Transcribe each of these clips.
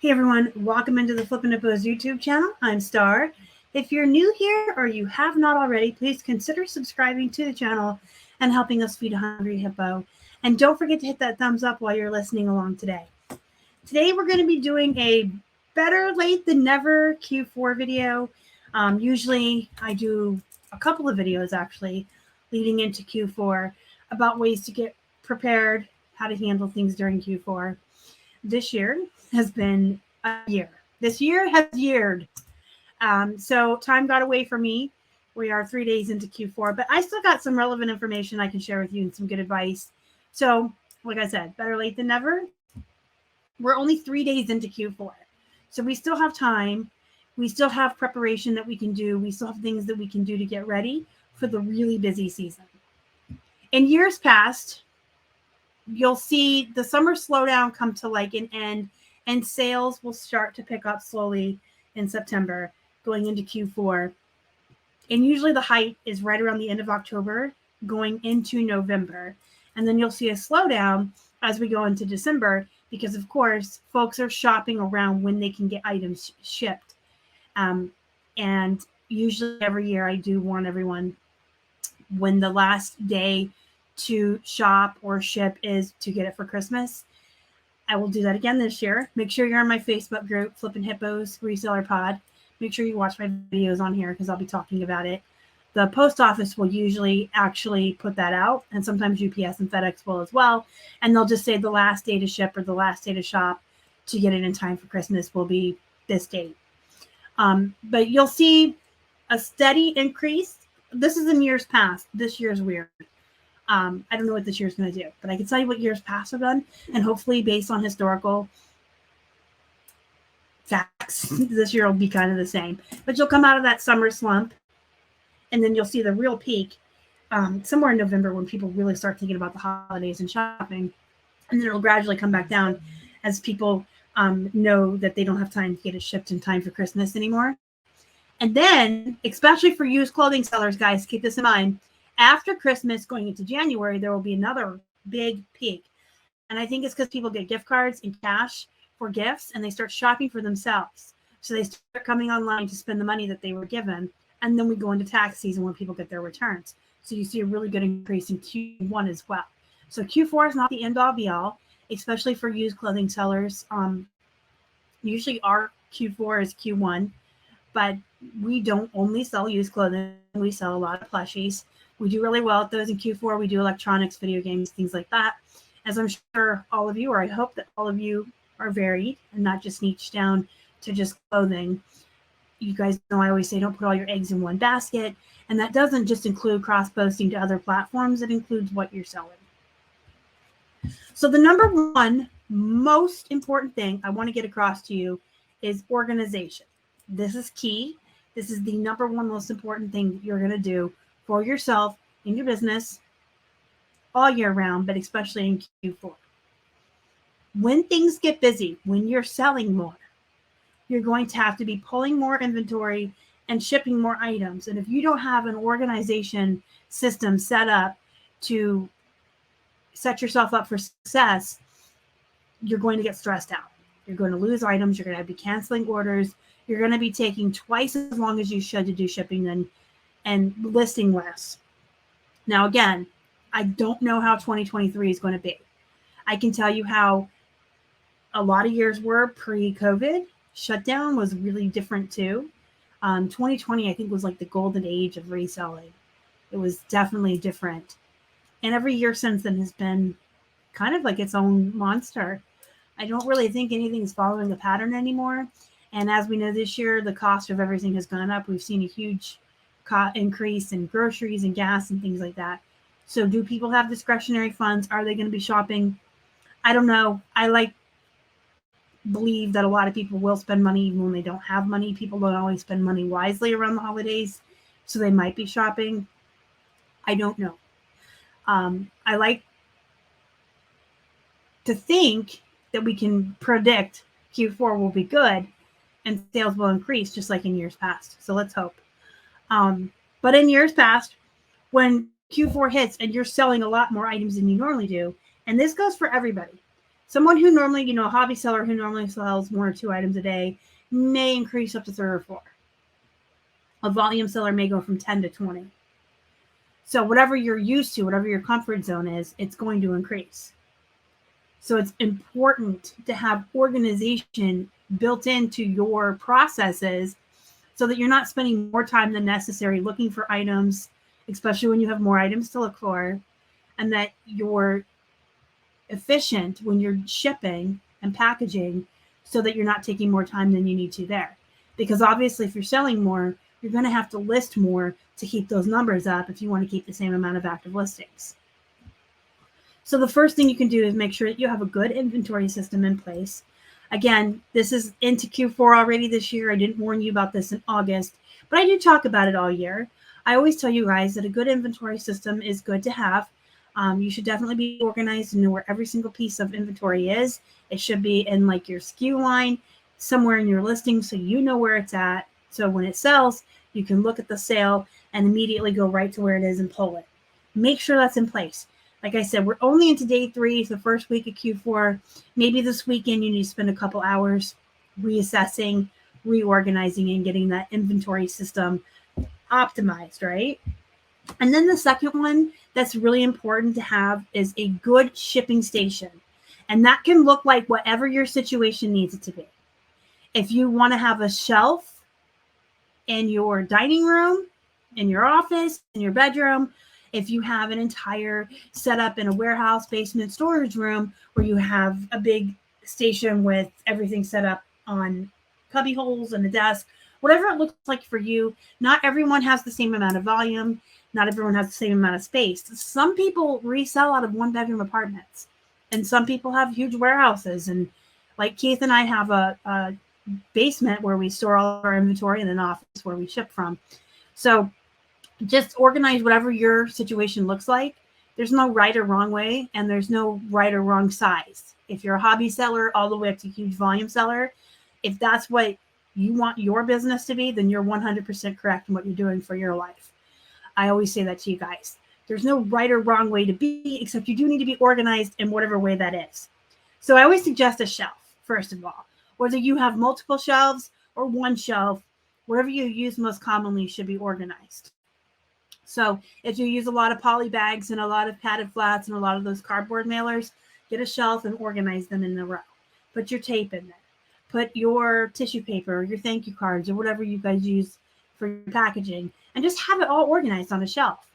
Hey everyone, welcome into the Flippin' Hippos YouTube channel. I'm Star. If you're new here or you have not already, please consider subscribing to the channel and helping us feed a hungry hippo. And don't forget to hit that thumbs up while you're listening along today. Today we're going to be doing a better late than never Q4 video. Usually I do a couple of videos actually leading into Q4 about ways to get prepared, how to handle things during Q4. This year has been a year. This year has yeared. So time got away from me. We are 3 days into Q4, but I still got some relevant information I can share with you and some good advice. So, like I said, better late than never. We're only 3 days into Q4. So we still have time. We still have preparation that we can do. We still have things that we can do to get ready for the really busy season. In years past, you'll see the summer slowdown come to like an end, and sales will start to pick up slowly in September going into Q4. And usually the height is right around the end of October going into November. And then you'll see a slowdown as we go into December because, of course, folks are shopping around when they can get items shipped. And usually every year I do warn everyone when the last day to shop or ship is to get it for Christmas. I will do that again this year. Make sure you're on my Facebook group, Flippin' Hippos Reseller Pod. Make sure you watch my videos on here because I'll be talking about it. The post office will usually actually put that out, and sometimes UPS and FedEx will as well. And they'll just say the last day to ship or the last day to shop to get it in time for Christmas will be this date. But you'll see a steady increase. This is in years past. This year's weird. I don't know what this year's going to do, but I can tell you what years past have done, and hopefully based on historical facts, this year will be kind of the same. But you'll come out of that summer slump, and then you'll see the real peak somewhere in November when people really start thinking about the holidays and shopping, and then it'll gradually come back down as people know that they don't have time to get it shipped in time for Christmas anymore. And then, especially for used clothing sellers, guys, keep this in mind. After Christmas, going into January, there will be another big peak. And I think it's because people get gift cards and cash for gifts, and they start shopping for themselves. So they start coming online to spend the money that they were given. And then we go into tax season when people get their returns. So you see a really good increase in Q1 as well. So Q4 is not the end-all be-all, especially for used clothing sellers. Usually our Q4 is Q1, but we don't only sell used clothing. We sell a lot of plushies. We do really well at those in Q4. We do electronics, video games, things like that. As I'm sure all of you, or I hope that all of you are varied and not just niched down to just clothing. You guys know I always say don't put all your eggs in one basket. And that doesn't just include cross-posting to other platforms. It includes what you're selling. So the number one most important thing I want to get across to you is organization. This is key. This is the number one most important thing that you're going to do for yourself in your business all year round, but especially in Q4. When things get busy, when you're selling more, you're going to have to be pulling more inventory and shipping more items. And if you don't have an organization system set up to set yourself up for success, you're going to get stressed out. You're going to lose items. You're going to be canceling orders. You're going to be taking twice as long as you should to do shipping and listing less. Now, again, I don't know how 2023 is going to be. I can tell you how a lot of years were pre-COVID. Shutdown was really different too. 2020, I think, was like the golden age of reselling. It was definitely different. And every year since then has been kind of like its own monster. I don't really think anything's following a pattern anymore. And as we know this year, the cost of everything has gone up. We've seen a huge increase in groceries and gas and things like that. So do people have discretionary funds? Are they going to be shopping? I don't know. I believe that a lot of people will spend money even when they don't have money. People don't always spend money wisely around the holidays. So they might be shopping. I don't know. I like to think that we can predict Q4 will be good and sales will increase just like in years past. So let's hope. But in years past, when Q4 hits and you're selling a lot more items than you normally do, and this goes for everybody. Someone who normally, a hobby seller who normally sells 1 or 2 items a day may increase up to 3 or 4. A volume seller may go from 10 to 20. So whatever you're used to, whatever your comfort zone is, it's going to increase. So it's important to have organization built into your processes so that you're not spending more time than necessary looking for items, especially when you have more items to look for, and that you're efficient when you're shipping and packaging so that you're not taking more time than you need to there. Because obviously, if you're selling more, you're going to have to list more to keep those numbers up if you want to keep the same amount of active listings. So the first thing you can do is make sure that you have a good inventory system in place. Again, this is into Q4 already this year. I didn't warn you about this in August, but I do talk about it all year. I always tell you guys that a good inventory system is good to have. You should definitely be organized and know where every single piece of inventory is. It should be in like your SKU line, somewhere in your listing, so you know where it's at. So when it sells, you can look at the sale and immediately go right to where it is and pull it. Make sure that's in place. Like I said, we're only into day 3, the first week of Q4. Maybe this weekend you need to spend a couple hours reassessing, reorganizing, and getting that inventory system optimized, right? And then the second one that's really important to have is a good shipping station. And that can look like whatever your situation needs it to be. If you want to have a shelf in your dining room, in your office, in your bedroom, if you have an entire setup in a warehouse, basement, storage room where you have a big station with everything set up on cubby holes and a desk, whatever it looks like for you. Not everyone has the same amount of volume. Not everyone has the same amount of space. Some people resell out of 1-bedroom apartments, and some people have huge warehouses. And like Keith and I have a basement where we store all of our inventory and an office where we ship from. So just organize whatever your situation looks like. There's no right or wrong way, and there's no right or wrong size. If you're a hobby seller all the way up to huge volume seller, if that's what you want your business to be, then you're 100% correct in what you're doing for your life. I always say that to you guys. There's no right or wrong way to be, except you do need to be organized in whatever way that is. So I always suggest a shelf, first of all. Whether you have multiple shelves or one shelf, whatever you use most commonly should be organized. So if you use a lot of poly bags and a lot of padded flats and a lot of those cardboard mailers, get a shelf and organize them in a row. Put your tape in there. Put your tissue paper, your thank you cards, or whatever you guys use for your packaging, and just have it all organized on a shelf.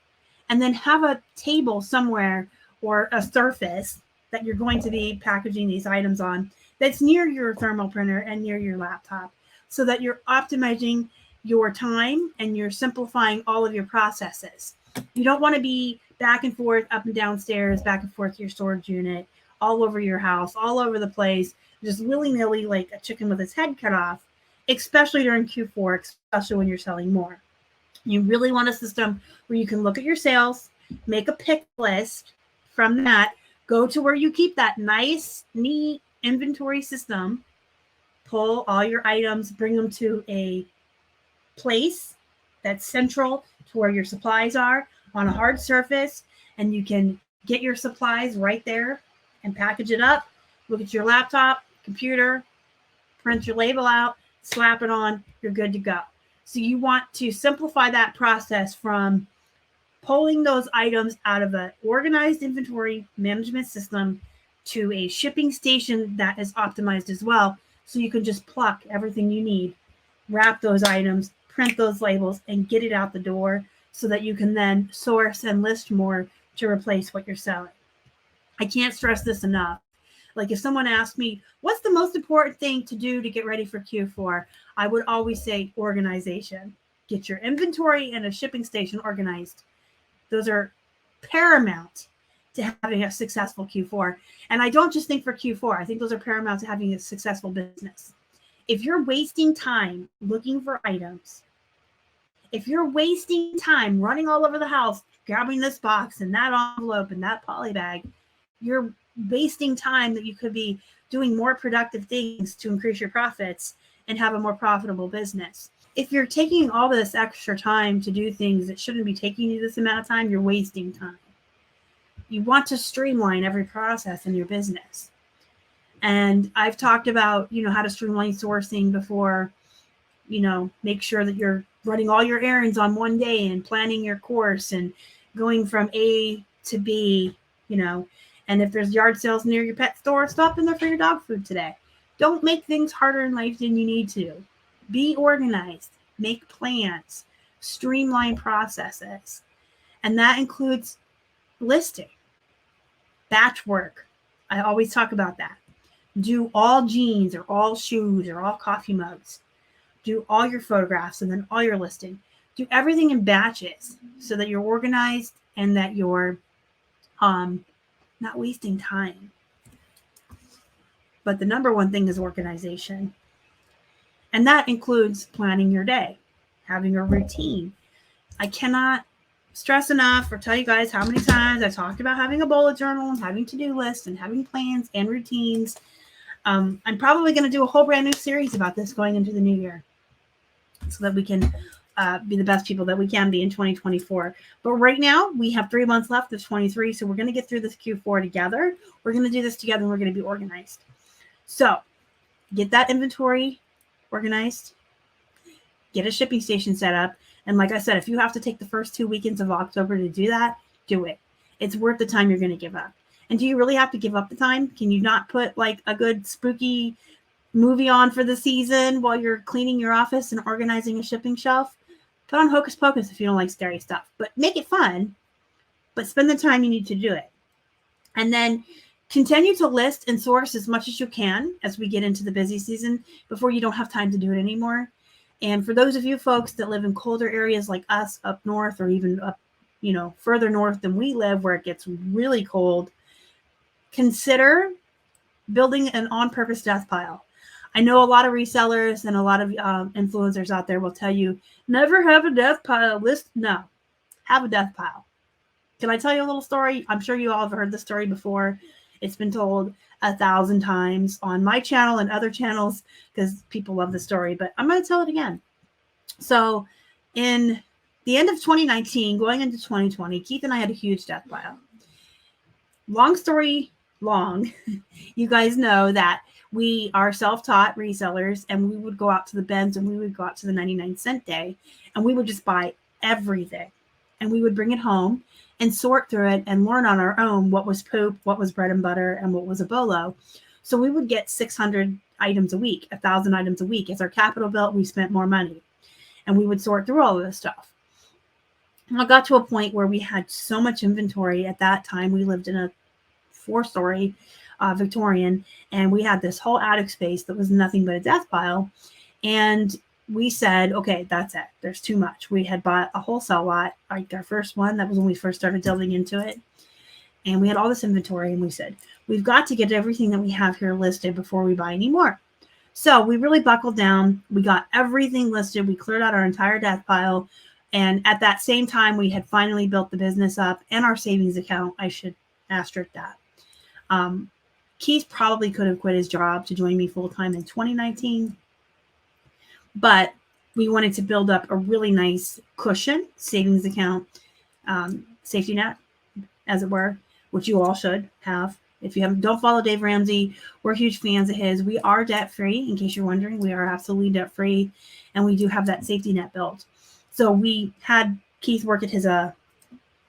And then have a table somewhere or a surface that you're going to be packaging these items on that's near your thermal printer and near your laptop, so that you're optimizing your time and you're simplifying all of your processes. You don't want to be back and forth, up and down stairs, back and forth to your storage unit, all over your house, all over the place, just willy-nilly like a chicken with its head cut off, especially during Q4, especially when you're selling more. You really want a system where you can look at your sales, make a pick list from that, go to where you keep that nice, neat inventory system, pull all your items, bring them to a place that's central to where your supplies are on a hard surface, and you can get your supplies right there and package it up, look at your laptop, computer, print your label out, slap it on, you're good to go. So you want to simplify that process from pulling those items out of an organized inventory management system to a shipping station that is optimized as well. So you can just pluck everything you need, wrap those items, print those labels, and get it out the door so that you can then source and list more to replace what you're selling. I can't stress this enough. Like if someone asked me, what's the most important thing to do to get ready for Q4? I would always say organization. Get your inventory and a shipping station organized. Those are paramount to having a successful Q4. And I don't just think for Q4. I think those are paramount to having a successful business. If you're wasting time looking for items, if you're wasting time running all over the house, grabbing this box and that envelope and that poly bag, you're wasting time that you could be doing more productive things to increase your profits and have a more profitable business. If you're taking all this extra time to do things that shouldn't be taking you this amount of time, you're wasting time. You want to streamline every process in your business. And I've talked about, how to streamline sourcing before, make sure that you're running all your errands on one day and planning your course and going from A to B, and if there's yard sales near your pet store, stop in there for your dog food today. Don't make things harder in life than you need to. Be organized, make plans, streamline processes. And that includes listing, batch work. I always talk about that. Do all jeans or all shoes or all coffee mugs. Do all your photographs and then all your listing. Do everything in batches so that you're organized and that you're not wasting time. But the number one thing is organization. And that includes planning your day, having a routine. I cannot stress enough or tell you guys how many times I talked about having a bullet journal and having to-do lists and having plans and routines. I'm probably going to do a whole brand new series about this going into the new year so that we can be the best people that we can be in 2024. But right now, we have 3 months left of 23, so we're going to get through this Q4 together. We're going to do this together, and we're going to be organized. So get that inventory organized, get a shipping station set up. And like I said, if you have to take the first 2 weekends of October to do that, do it. It's worth the time you're going to give up. And do you really have to give up the time? Can you not put like a good spooky movie on for the season while you're cleaning your office and organizing a shipping shelf? Put on Hocus Pocus if you don't like scary stuff. But make it fun. But spend the time you need to do it. And then continue to list and source as much as you can as we get into the busy season before you don't have time to do it anymore. And for those of you folks that live in colder areas like us up north or even up, further north than we live where it gets really cold, consider building an on-purpose death pile. I know a lot of resellers and a lot of influencers out there will tell you, never have a death pile list. No, have a death pile. Can I tell you a little story? I'm sure you all have heard the story before. It's been told 1,000 times on my channel and other channels because people love the story, but I'm going to tell it again. So in the end of 2019, going into 2020, Keith and I had a huge death pile. Long story long, you guys know that we are self-taught resellers and we would go out to the bins and we would go out to the 99-cent day and we would just buy everything and we would bring it home and sort through it and learn on our own what was poop, what was bread and butter, and what was a bolo. So we would get 600 items a week, 1,000 items a week. As our capital built, we spent more money. And we would sort through all of this stuff. And I got to a point where we had so much inventory. At that time, we lived in a 4-story Victorian, and we had this whole attic space that was nothing but a death pile. And we said, okay, that's it. There's too much. We had bought a wholesale lot, like our first one. That was when we first started delving into it. And we had all this inventory and we said, we've got to get everything that we have here listed before we buy any more. So we really buckled down. We got everything listed. We cleared out our entire death pile. And at that same time, we had finally built the business up and our savings account. I should asterisk that. Keith probably could have quit his job to join me full-time in 2019. But we wanted to build up a really nice cushion, savings account, safety net, as it were, which you all should have. If you don't follow Dave Ramsey, we're huge fans of his. We are debt-free, in case you're wondering. We are absolutely debt-free, and we do have that safety net built. So we had Keith work at his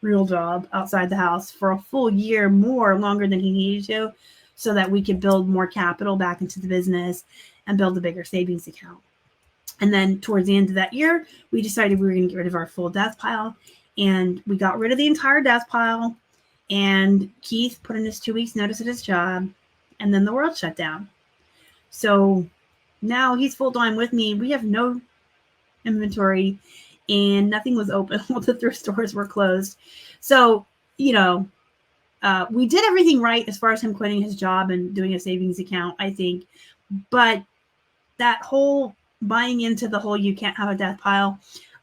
real job outside the house for a full year longer than he needed to, so that we could build more capital back into the business and build a bigger savings account. And then towards the end of that year, we decided we were going to get rid of our full death pile. And we got rid of the entire death pile. And Keith put in his 2 weeks notice at his job. And then the world shut down. So now he's full-time with me. We have no inventory and nothing was open. All the thrift stores were closed. So, we did everything right as far as him quitting his job and doing a savings account, I think. But that whole buying into the whole you can't have a death pile,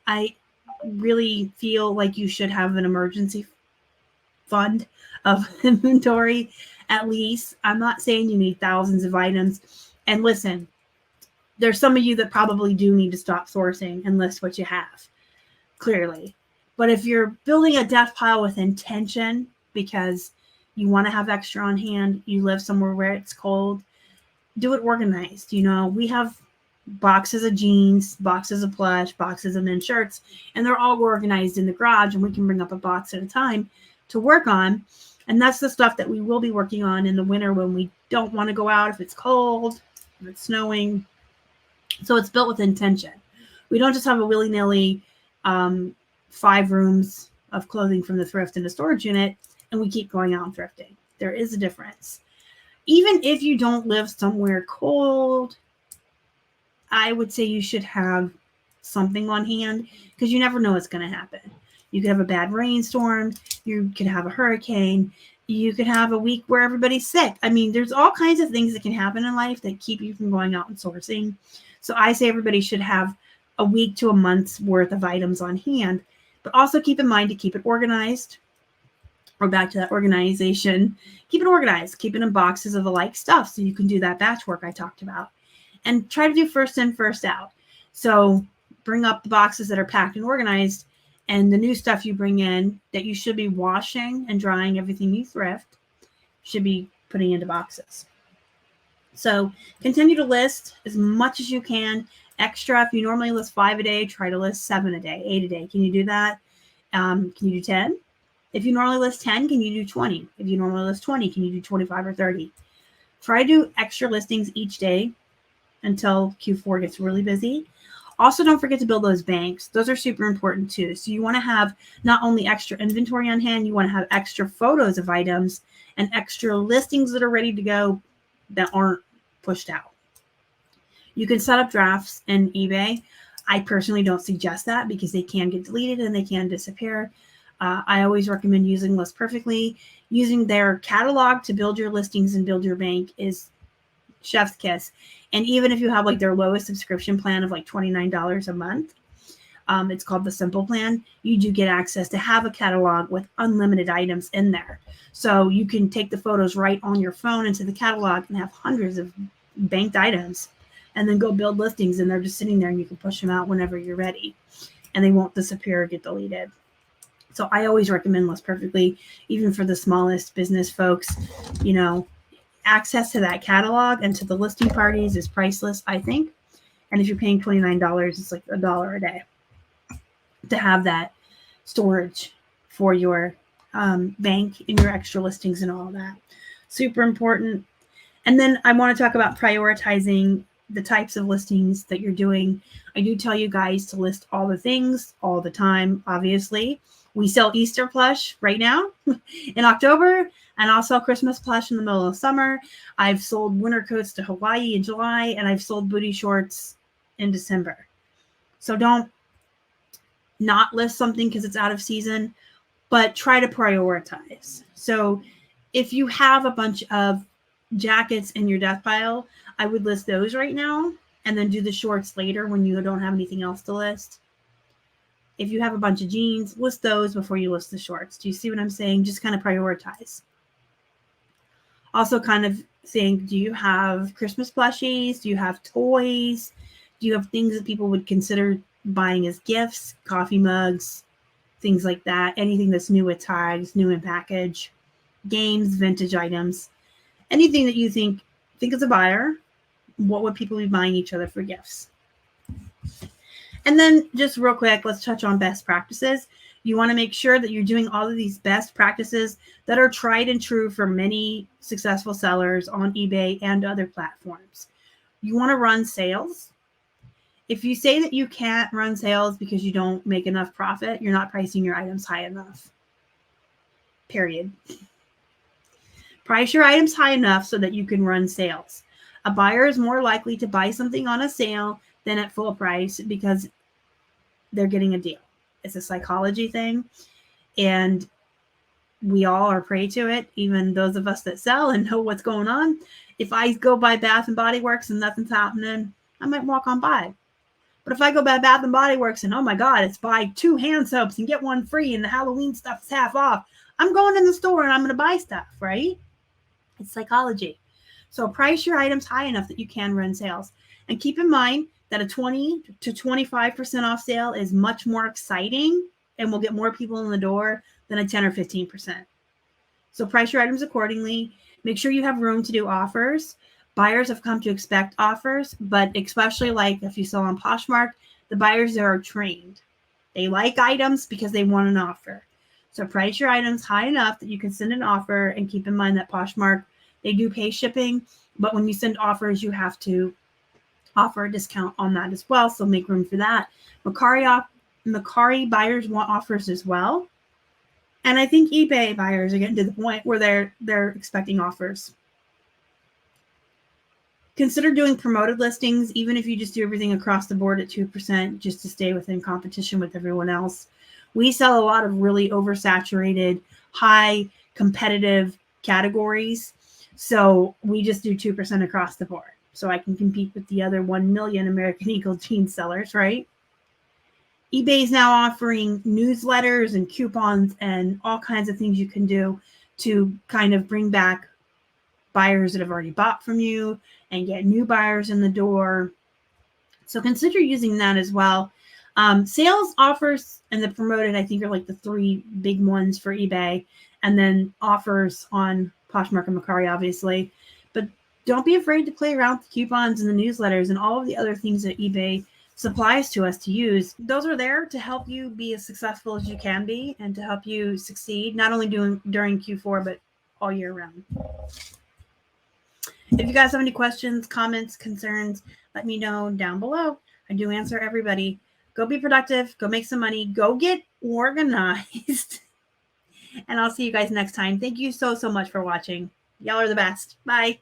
I really feel like you should have an emergency fund of inventory at least. I'm not saying you need thousands of items. And listen, there's some of you that probably do need to stop sourcing and list what you have, clearly. But if you're building a death pile with intention because you want to have extra on hand, you live somewhere where it's cold, do it organized. We have boxes of jeans, boxes of plush, boxes of men's shirts, and they're all organized in the garage, and we can bring up a box at a time to work on. And that's the stuff that we will be working on in the winter when we don't want to go out, if it's cold, if it's snowing. So it's built with intention. We don't just have a willy-nilly 5 rooms of clothing from the thrift in a storage unit and we keep going out and thrifting. There is a difference. Even if you don't live somewhere cold, I would say you should have something on hand because you never know what's going to happen. You could have a bad rainstorm. You could have a hurricane. You could have a week where everybody's sick. I mean, there's all kinds of things that can happen in life that keep you from going out and sourcing. So I say everybody should have a week to a month's worth of items on hand, but also keep in mind to keep it organized. Or back to that organization, keep it organized, keep it in boxes of the like stuff so you can do that batch work I talked about. And try to do first in, first out. So bring up the boxes that are packed and organized, and the new stuff you bring in that you should be washing and drying everything you thrift should be putting into boxes. So continue to list as much as you can. Extra, if you normally list 5 a day, try to list 7 a day, 8 a day. Can you do that? Can you do 10? If you normally list 10, can you do 20? If you normally list 20, can you do 25 or 30? Try to do extra listings each day until Q4 gets really busy. Also, don't forget to build those banks. Those are super important too. So you want to have not only extra inventory on hand, you want to have extra photos of items and extra listings that are ready to go that aren't pushed out. You can set up drafts in eBay. I personally don't suggest that because they can get deleted and they can disappear. I always recommend using List Perfectly. Using their catalog to build your listings and build your bank is chef's kiss. And even if you have like their lowest subscription plan of like $29 a month, it's called the Simple Plan, you do get access to have a catalog with unlimited items in there. So you can take the photos right on your phone into the catalog and have hundreds of banked items and then go build listings, and they're just sitting there and you can push them out whenever you're ready and they won't disappear or get deleted. So I always recommend List Perfectly, even for the smallest business folks. Access to that catalog and to the listing parties is priceless, I think. And if you're paying $29, it's like $1 a day to have that storage for your bank and your extra listings and all that. Super important. And then I want to talk about prioritizing the types of listings that you're doing. I do tell you guys to list all the things all the time, obviously. We sell Easter plush right now in October, and I'll sell Christmas plush in the middle of summer. I've sold winter coats to Hawaii in July, and I've sold booty shorts in December. So don't not list something because it's out of season, but try to prioritize. So if you have a bunch of jackets in your death pile, I would list those right now and then do the shorts later when you don't have anything else to list. If you have a bunch of jeans, list those before you list the shorts. Do you see what I'm saying? Just kind of prioritize. Also kind of think, do you have Christmas plushies? Do you have toys? Do you have things that people would consider buying as gifts? Coffee mugs, things like that. Anything that's new with tags, new in package, games, vintage items. Anything that you think as a buyer, what would people be buying each other for gifts? And then just real quick, let's touch on best practices. You want to make sure that you're doing all of these best practices that are tried and true for many successful sellers on eBay and other platforms. You want to run sales. If you say that you can't run sales because you don't make enough profit, you're not pricing your items high enough. Period. Price your items high enough so that you can run sales. A buyer is more likely to buy something on a sale than at full price because they're getting a deal. It's a psychology thing, and we all are prey to it, even those of us that sell and know what's going on. If I go by Bath and Body Works and nothing's happening, I might walk on by. But if I go by Bath and Body Works and, oh my God, it's buy 2 hand soaps and get 1 free and the Halloween stuff is half off, I'm going in the store and I'm going to buy stuff, right? It's psychology. So price your items high enough that you can run sales. And keep in mind that a 20 to 25% off sale is much more exciting and will get more people in the door than a 10 or 15%. So price your items accordingly. Make sure you have room to do offers. Buyers have come to expect offers, but especially like if you sell on Poshmark, the buyers there are trained. They like items because they want an offer. So price your items high enough that you can send an offer, and keep in mind that Poshmark, they do pay shipping, but when you send offers, you have to offer a discount on that as well. So make room for that. Mercari buyers want offers as well. And I think eBay buyers are getting to the point where they're expecting offers. Consider doing promoted listings, even if you just do everything across the board at 2%, just to stay within competition with everyone else. We sell a lot of really oversaturated, high competitive categories. So we just do 2% across the board. So I can compete with the other 1 million American Eagle jeans sellers, right? eBay is now offering newsletters and coupons and all kinds of things you can do to kind of bring back buyers that have already bought from you and get new buyers in the door. So consider using that as well. Sales offers and the promoted, I think, are like the 3 big ones for eBay, and then offers on Poshmark and Mercari, obviously. But don't be afraid to play around with the coupons and the newsletters and all of the other things that eBay supplies to us to use. Those are there to help you be as successful as you can be and to help you succeed, not only during Q4, but all year round. If you guys have any questions, comments, concerns, let me know down below. I do answer everybody. Go be productive. Go make some money. Go get organized. And I'll see you guys next time. Thank you so much for watching. Y'all are the best. Bye.